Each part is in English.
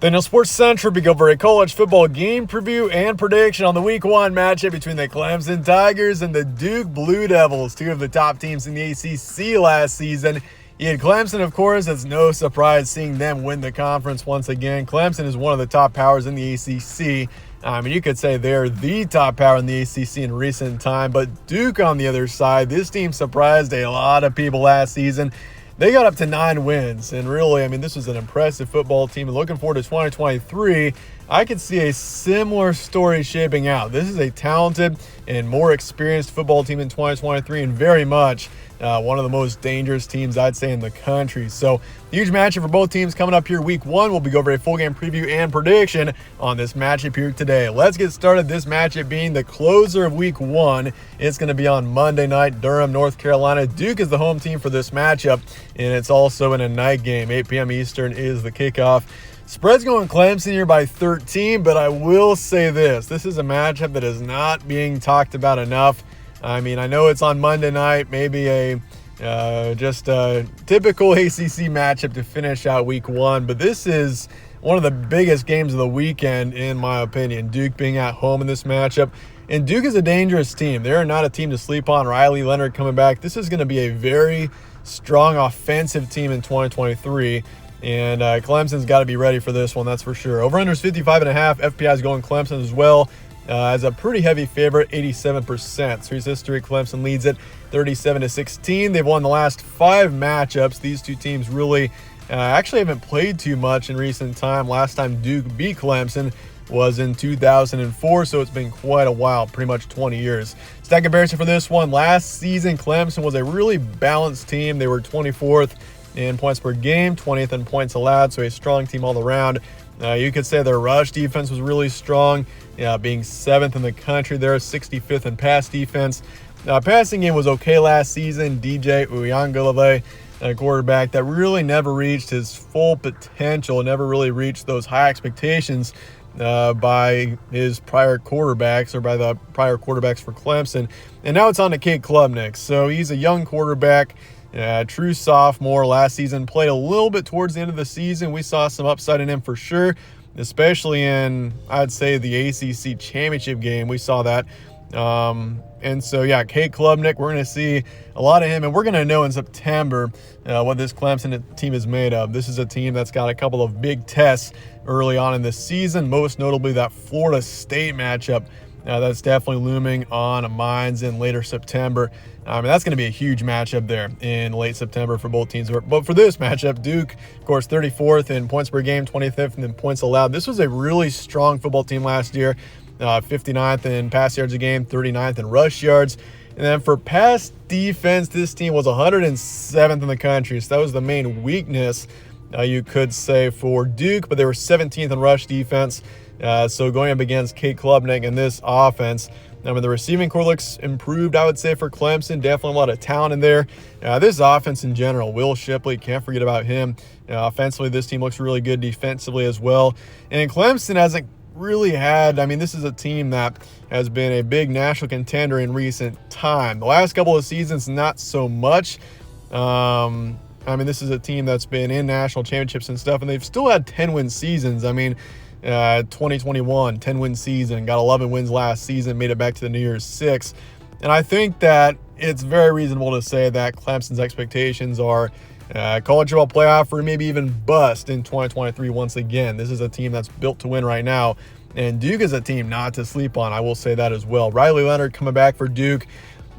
Then on Sports Central, we go over a college football game preview and prediction on the Week 1 matchup between the Clemson Tigers and the Duke Blue Devils, two of the top teams in the ACC last season. You had Clemson, of course. It's no surprise seeing them win the conference once again. Clemson is one of the top powers in the ACC. You could say they're the top power in the ACC in recent time. But Duke on the other side, this team surprised a lot of people last season. They got up to 9 wins, and really, this was an impressive football team. And looking forward to 2023, I could see a similar story shaping out. This is a talented and more experienced football team in 2023, and very much one of the most dangerous teams, I'd say, in the country. So, huge matchup for both teams coming up here Week 1. We'll be going over a full game preview and prediction on this matchup here today. Let's get started. This matchup being the closer of Week 1. It's going to be on Monday night, Durham, North Carolina. Duke is the home team for this matchup, and it's also in a night game. 8 p.m. Eastern is the kickoff. Spread's going Clemson here by 13, but I will say this. This is a matchup that is not being talked about enough. I know it's on Monday night, maybe just a typical ACC matchup to finish out Week 1, but this is one of the biggest games of the weekend, in my opinion. Duke being at home in this matchup. And Duke is a dangerous team. They're not a team to sleep on. Riley Leonard coming back. This is going to be a very strong offensive team in 2023. And Clemson's got to be ready for this one, that's for sure. Over-under is 55.5. FPI is going Clemson as well. As a pretty heavy favorite, 87%. Series history, Clemson leads it 37-16. They've won the last 5 matchups. These two teams really actually haven't played too much in recent time. Last time Duke beat Clemson was in 2004, so it's been quite a while, pretty much 20 years. Stat comparison for this one. Last season, Clemson was a really balanced team. They were 24th in points per game, 20th in points allowed, so a strong team all around. You could say their rush defense was really strong, being 7th in the country there, 65th in pass defense. Passing game was okay last season. DJ Uiagalelei, a quarterback that really never reached his full potential, never really reached those high expectations by his prior quarterbacks, or by the prior quarterbacks for Clemson. And now it's on to Cade Klubnik. So he's a young quarterback. True sophomore. Last season played a little bit towards the end of the season. We saw some upside in him for sure, especially in, I'd say, the ACC championship game. We saw that. And so, Cade Klubnik, we're going to see a lot of him, and we're going to know in September what this Clemson team is made of. This is a team that's got a couple of big tests early on in the season, most notably that Florida State matchup. That's definitely looming on minds in later September. That's going to be a huge matchup there in late September for both teams. But for this matchup, Duke, of course, 34th in points per game, 25th in points allowed. This was a really strong football team last year. 59th in pass yards a game, 39th in rush yards. And then for pass defense, this team was 107th in the country. So that was the main weakness, you could say, for Duke. But they were 17th in rush defense. So going up against Cade Klubnik and this offense, the receiving core looks improved, I would say, for Clemson. Definitely a lot of talent in there. This offense in general, Will Shipley, can't forget about him. Offensively, this team looks really good defensively as well. And Clemson hasn't really had, this is a team that has been a big national contender in recent time. The last couple of seasons, not so much. This is a team that's been in national championships and stuff, and they've still had 10-win seasons. 2021, 10-win season, got 11 wins last season, made it back to the New Year's Six. And I think that it's very reasonable to say that Clemson's expectations are college football playoff or maybe even bust in 2023 once again. This is a team that's built to win right now, and Duke is a team not to sleep on. I will say that as well. Riley Leonard coming back for Duke.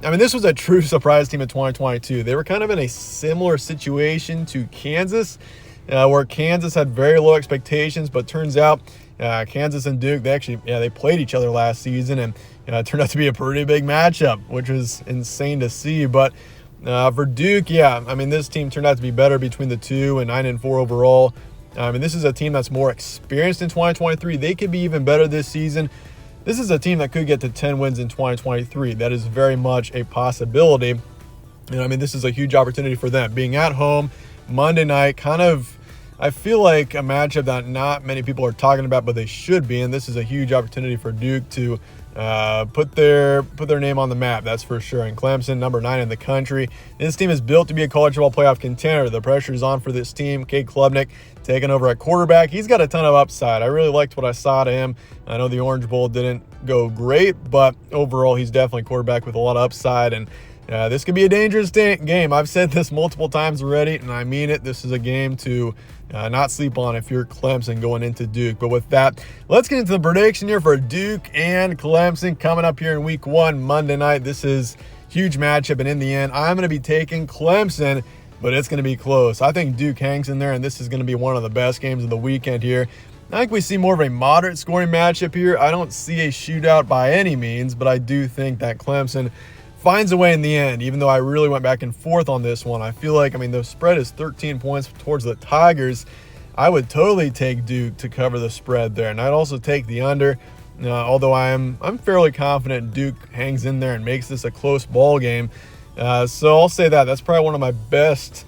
This was a true surprise team in 2022. They were kind of in a similar situation to Kansas, where Kansas had very low expectations, but turns out Kansas and Duke, they played each other last season, and it turned out to be a pretty big matchup, which was insane to see. But for Duke, this team turned out to be better between the two, and 9-4 overall. This is a team that's more experienced in 2023. They could be even better this season. This is a team that could get to 10 wins in 2023. That is very much a possibility. And this is a huge opportunity for them. Being at home, Monday night, I feel like a matchup that not many people are talking about, but they should be. And this is a huge opportunity for Duke to put their name on the map, that's for sure. And Clemson, number 9 in the country. This team is built to be a college football playoff contender. The pressure is on for this team. Cade Klubnik taking over at quarterback. He's got a ton of upside. I really liked what I saw to him. I know the Orange Bowl didn't go great, but overall he's definitely a quarterback with a lot of upside. And this could be a dangerous game. I've said this multiple times already, and I mean it. This is a game to not sleep on if you're Clemson going into Duke. But with that, let's get into the prediction here for Duke and Clemson coming up here in week 1, Monday night. This is a huge matchup, and in the end, I'm going to be taking Clemson, but it's going to be close. I think Duke hangs in there, and this is going to be one of the best games of the weekend here. I think we see more of a moderate scoring matchup here. I don't see a shootout by any means, but I do think that Clemson finds a way in the end, even though I really went back and forth on this one. I feel like, the spread is 13 points towards the Tigers. I would totally take Duke to cover the spread there, and I'd also take the under, although I'm fairly confident Duke hangs in there and makes this a close ball game. So I'll say that's probably one of my best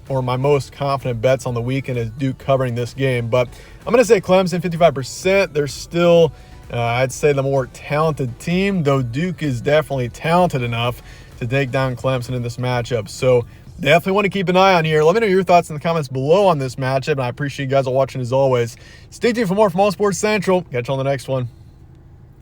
or my most confident bets on the weekend is Duke covering this game. But I'm going to say Clemson 55%. They're still I'd say the more talented team, though Duke is definitely talented enough to take down Clemson in this matchup. So definitely want to keep an eye on here. Let me know your thoughts in the comments below on this matchup, and I appreciate you guys all watching as always. Stay tuned for more from All Sports Central. Catch you on the next one.